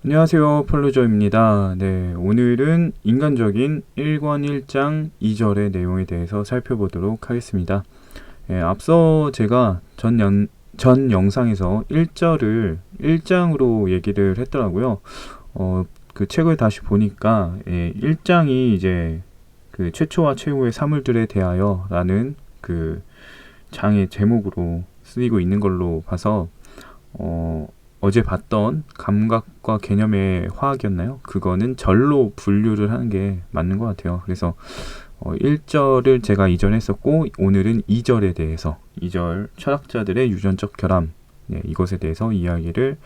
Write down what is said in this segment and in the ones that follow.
안녕하세요, 폴로저입니다. 네, 오늘은 인간적인 1권 1장 2절의 내용에 대해서 살펴보도록 하겠습니다. 앞서 제가 전 영상에서 1절을 1장으로 얘기를 했더라고요. 그 책을 다시 보니까 1장이 이제 그 최초와 최후의 사물들에 대하여 라는 그 장의 제목으로 쓰이고 있는 걸로 봐서 어제 봤던 감각과 개념의 화학이었나요? 그거는 절로 분류를 하는 게 맞는 것 같아요. 그래서 1절을 제가 이전에 했었고, 오늘은 2절에 대해서 2절 철학자들의 유전적 결함, 이것에 대해서 이야기를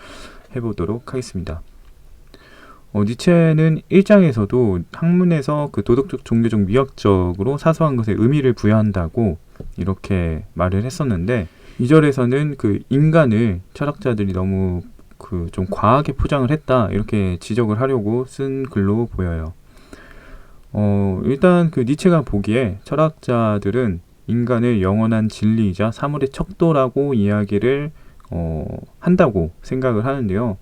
해보도록 하겠습니다. 니체는 1장에서도 학문에서 그 도덕적, 종교적, 미학적으로 사소한 것에 의미를 부여한다고 이렇게 말을 했었는데, 2절에서는 그 인간을 철학자들이 너무 그 좀 과하게 포장을 했다 이렇게 지적을 하려고 쓴 글로 보여요. 일단 그 니체가 보기에 철학자들은 인간을 영원한 진리이자 사물의 척도라고 이야기를 한다고 생각을 하는데요.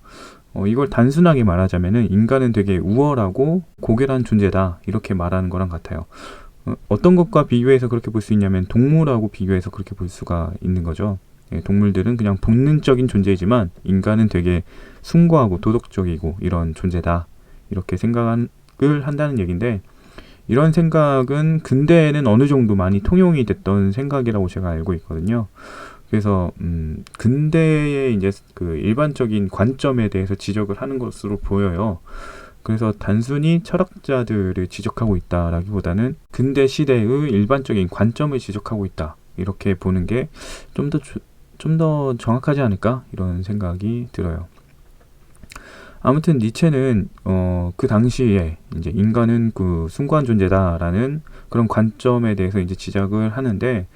이걸 단순하게 말하자면은 인간은 되게 우월하고 고결한 존재다 이렇게 말하는 거랑 같아요. 어떤 것과 비교해서 그렇게 볼 수 있냐면 동물하고 비교해서 그렇게 볼 수가 있는 거죠. 동물들은 그냥 본능적인 존재이지만 인간은 되게 숭고하고 도덕적이고 이런 존재다 이렇게 생각을 한다는 얘기인데, 이런 생각은 근대에는 어느 정도 많이 통용이 됐던 생각이라고 제가 알고 있거든요. 그래서 근대의 이제 그 일반적인 관점에 대해서 지적을 하는 것으로 보여요. 그래서 단순히 철학자들을 지적하고 있다라기보다는 근대 시대의 일반적인 관점을 지적하고 있다 이렇게 보는 게 좀 더 정확하지 않을까 이런 생각이 들어요. 아무튼 니체는 그 당시에 이제 인간은 그 숭고한 존재다라는 그런 관점에 대해서 이제 지적을 하는데,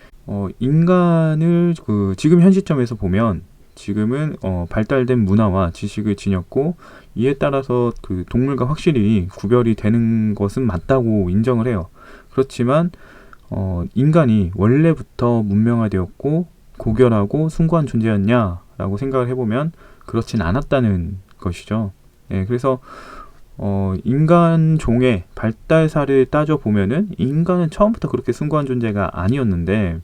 인간을 그 지금 현 시점에서 보면 지금은 발달된 문화와 지식을 지녔고 이에 따라서 그 동물과 확실히 구별이 되는 것은 맞다고 인정을 해요. 그렇지만 인간이 원래부터 문명화되었고 고결하고 숭고한 존재였냐라고 생각을 해보면 그렇진 않았다는 것이죠. 그래서 인간 종의 발달사를 따져보면은 인간은 처음부터 그렇게 숭고한 존재가 아니었는데,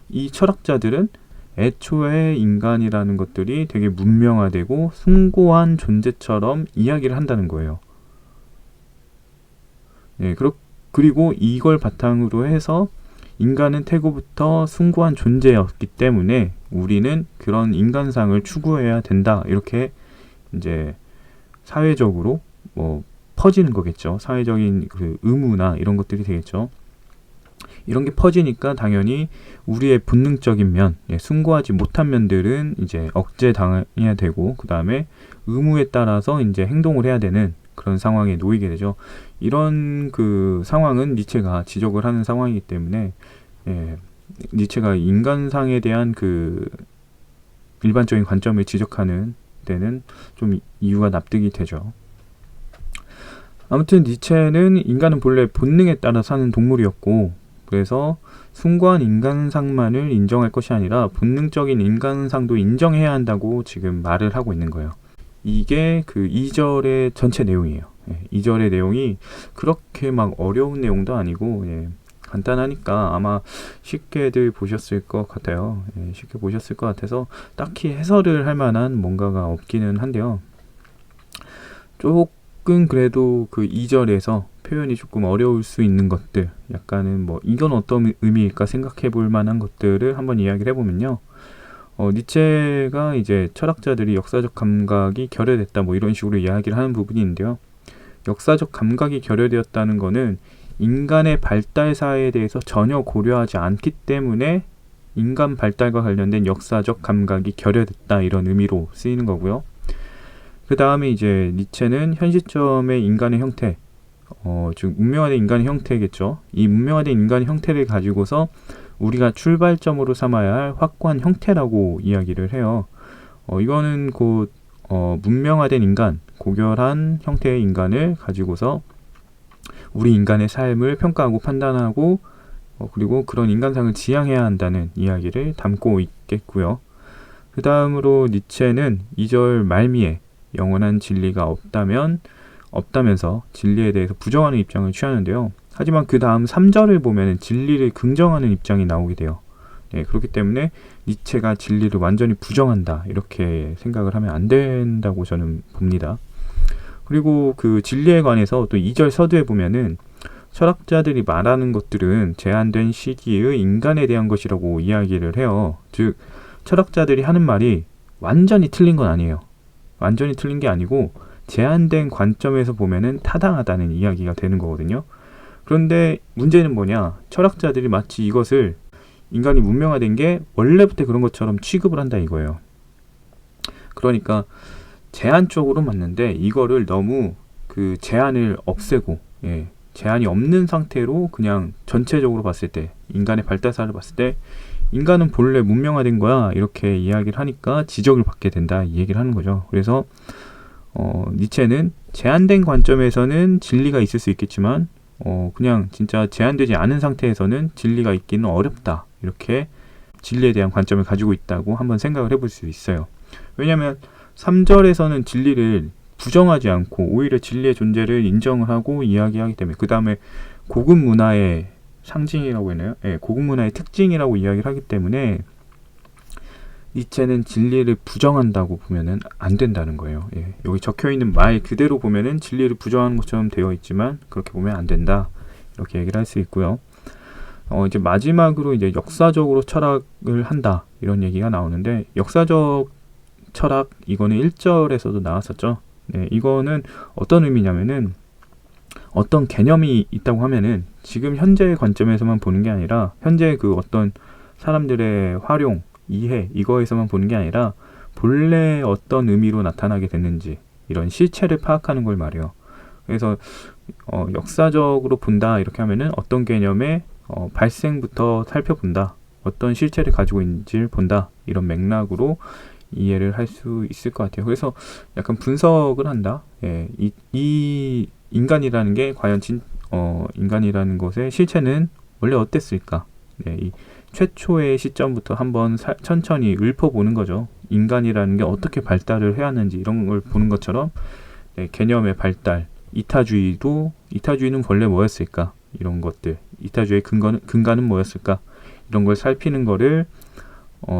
이 철학자들은 애초에 인간이라는 것들이 되게 문명화되고 숭고한 존재처럼 이야기를 한다는 거예요. 그리고 이걸 바탕으로 해서 인간은 태고부터 숭고한 존재였기 때문에 우리는 그런 인간상을 추구해야 된다 이렇게 이제 사회적으로 퍼지는 거겠죠. 사회적인 그 의무나 이런 것들이 되겠죠. 이런 게 퍼지니까 당연히 우리의 본능적인 면, 숭고하지 못한 면들은 이제 억제당해야 되고, 그 다음에 의무에 따라서 이제 행동을 해야 되는 그런 상황에 놓이게 되죠. 이런 그 상황은 니체가 지적을 하는 상황이기 때문에, 니체가 인간상에 대한 그 일반적인 관점을 지적하는 데는 좀 이유가 납득이 되죠. 아무튼 니체는 인간은 본래 본능에 따라 사는 동물이었고, 그래서 숭고한 인간상만을 인정할 것이 아니라 본능적인 인간상도 인정해야 한다고 지금 말을 하고 있는 거예요. 이게 그 2절의 전체 내용이에요. 2절의 내용이 그렇게 막 어려운 내용도 아니고 간단하니까 아마 쉽게들 보셨을 것 같아요. 쉽게 보셨을 것 같아서 딱히 해설을 할 만한 뭔가가 없기는 한데요. 조금 그래도 그 2절에서 표현이 조금 어려울 수 있는 것들, 약간은 이건 어떤 의미일까 생각해 볼 만한 것들을 한번 이야기를 해보면요. 니체가 이제 철학자들이 역사적 감각이 결여됐다 이런 식으로 이야기를 하는 부분이 있는데요. 역사적 감각이 결여되었다는 거는 인간의 발달사에 대해서 전혀 고려하지 않기 때문에 인간 발달과 관련된 역사적 감각이 결여됐다 이런 의미로 쓰이는 거고요. 그 다음에 이제 니체는 현 시점의 인간의 형태, 즉 문명화된 인간의 형태겠죠. 이 문명화된 인간의 형태를 가지고서 우리가 출발점으로 삼아야 할 확고한 형태라고 이야기를 해요. 이거는 곧 문명화된 인간, 고결한 형태의 인간을 가지고서 우리 인간의 삶을 평가하고 판단하고 그리고 그런 인간상을 지향해야 한다는 이야기를 담고 있겠고요. 그 다음으로 니체는 2절 말미에 영원한 진리가 없다면서 진리에 대해서 부정하는 입장을 취하는데요. 하지만 그 다음 3절을 보면 진리를 긍정하는 입장이 나오게 돼요. 네, 그렇기 때문에 니체가 진리를 완전히 부정한다 이렇게 생각을 하면 안 된다고 저는 봅니다. 그리고 그 진리에 관해서 또 2절 서두에 보면은 철학자들이 말하는 것들은 제한된 시기의 인간에 대한 것이라고 이야기를 해요. 즉 철학자들이 하는 말이 완전히 틀린 건 아니에요. 완전히 틀린 게 아니고 제한된 관점에서 보면은 타당하다는 이야기가 되는 거거든요. 그런데 문제는 뭐냐? 철학자들이 마치 이것을 인간이 문명화된 게 원래부터 그런 것처럼 취급을 한다 이거예요. 그러니까 제한적으로 맞는데 이거를 너무 그 제한을 없애고 제한이 없는 상태로 그냥 전체적으로 봤을 때 인간의 발달사를 봤을 때 인간은 본래 문명화된 거야 이렇게 이야기를 하니까 지적을 받게 된다 이 얘기를 하는 거죠. 그래서 니체는 제한된 관점에서는 진리가 있을 수 있겠지만 그냥 진짜 제한되지 않은 상태에서는 진리가 있기는 어렵다 이렇게 진리에 대한 관점을 가지고 있다고 한번 생각을 해볼 수 있어요. 왜냐하면 3절에서는 진리를 부정하지 않고 오히려 진리의 존재를 인정을 하고 이야기하기 때문에 그 다음에 고급 문화의 상징이라고 했나요? 고급 문화의 특징이라고 이야기를 하기 때문에 니체는 진리를 부정한다고 보면은 안 된다는 거예요. 여기 적혀있는 말 그대로 보면은 진리를 부정하는 것처럼 되어 있지만 그렇게 보면 안 된다 이렇게 얘기를 할 수 있고요. 이제 마지막으로 이제 역사적으로 철학을 한다 이런 얘기가 나오는데 역사적 철학 이거는 1절에서도 나왔었죠. 이거는 어떤 의미냐면은 어떤 개념이 있다고 하면은 지금 현재의 관점에서만 보는 게 아니라 현재 그 어떤 사람들의 활용, 이해 이거에서만 보는 게 아니라 본래 어떤 의미로 나타나게 됐는지 이런 실체를 파악하는 걸 말해요. 그래서 역사적으로 본다 이렇게 하면은 어떤 개념의 발생부터 살펴본다, 어떤 실체를 가지고 있는지를 본다 이런 맥락으로 이해를 할 수 있을 것 같아요. 그래서 약간 분석을 한다. 이 인간이라는 게 과연 인간이라는 것의 실체는 원래 어땠을까? 이 최초의 시점부터 한번 천천히 읊어보는 거죠. 인간이라는 게 어떻게 발달을 해왔는지 이런 걸 보는 것처럼 개념의 발달, 이타주의는 원래 뭐였을까? 이런 것들, 이타주의의 근간은 뭐였을까? 이런 걸 살피는 거를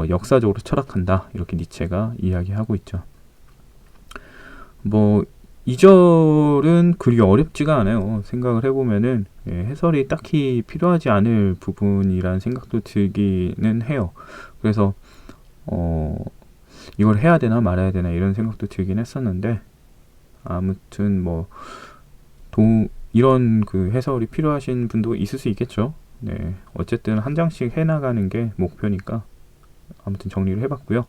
역사적으로 철학한다 이렇게 니체가 이야기하고 있죠. 뭐 2절은 그리 어렵지가 않아요. 생각을 해보면은 해설이 딱히 필요하지 않을 부분이라는 생각도 들기는 해요. 그래서 이걸 해야 되나 말아야 되나 이런 생각도 들긴 했었는데 아무튼 뭐 이런 그 해설이 필요하신 분도 있을 수 있겠죠. 어쨌든 한 장씩 해나가는 게 목표니까 아무튼 정리를 해봤고요.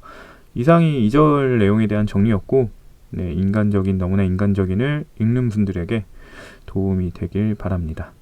이상이 2절 내용에 대한 정리였고 너무나 인간적인을 읽는 분들에게 도움이 되길 바랍니다.